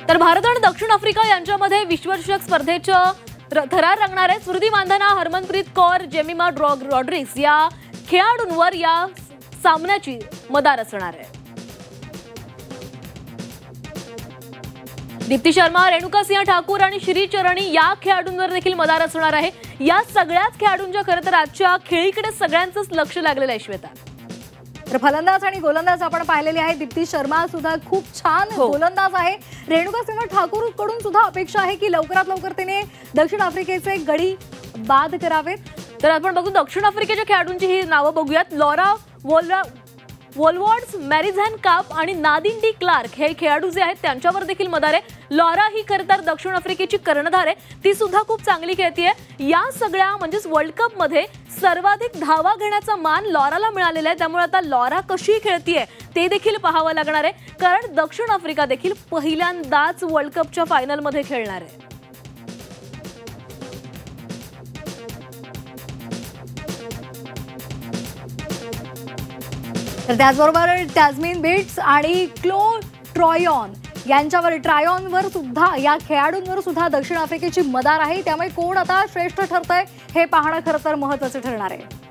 तर भारत आणि दक्षिण आफ्रिका यांच्यामध्ये विश्वचषक स्पर्धेच्या थरार रंगणार आहे। स्मृती मानधना, हरमनप्रीत कौर, जेमिमा रॉड्रिग्स या खेळाडूंवर या सामन्याची मदार असणार आहे। दीप्ती शर्मा, रेणुका सिंह ठाकूर आणि श्री चरणी या खेळाडूंवर देखील मदार असणार आहे। या सगळ्याच खेळाडूंच्या खरं तर आजच्या खेळीकडे सगळ्यांचंच लक्ष लागलेलं आहे श्वेता। तर फलंदाज आणि गोलंदाज आपण पाहिलेले आहे। दीप्ती शर्मा सुद्धा खूप छान गोलंदाज आहे। रेणुका सिंह ठाकूर कडून सुद्धा अपेक्षा आहे की लवकरात लवकर तिने दक्षिण आफ्रिकेचे गडी बाद करावेत। तर आपण बघू दक्षिण आफ्रिकेच्या खेळाडूंची ही नावं बघूयात। लॉरा वोल्वर्ड्स, मॅरिझॅन काप आणि नादिन डी क्लार्क हे खेळाडू जे आहेत त्यांच्यावर देखील मदार आहे। लॉरा ही खरं तर दक्षिण आफ्रिकेची कर्णधार आहे, ती सुद्धा खूप चांगली खेळतीये। या सगळ्या म्हणजेच वर्ल्ड कप मध्ये सर्वाधिक धावा घेण्याचा मान लॉराला मिळालेला आहे, त्यामुळे आता लॉरा कशी खेळतीये ते देखील पाहावं लागणार आहे, कारण दक्षिण आफ्रिका देखील पहिल्यांदाच वर्ल्ड कपच्या फायनल मध्ये खेळणार आहे। तर त्याचबरोबर टॅस्मिन बिट्स आणि क्लो ट्रायॉनवर सुद्धा या खेळाडूंवर सुद्धा दक्षिण आफ्रिकेची मदार आहे। त्यामुळे कोण आता श्रेष्ठ ठरतंय हे पाहणं खरं तर महत्त्वाचं ठरणार आहे।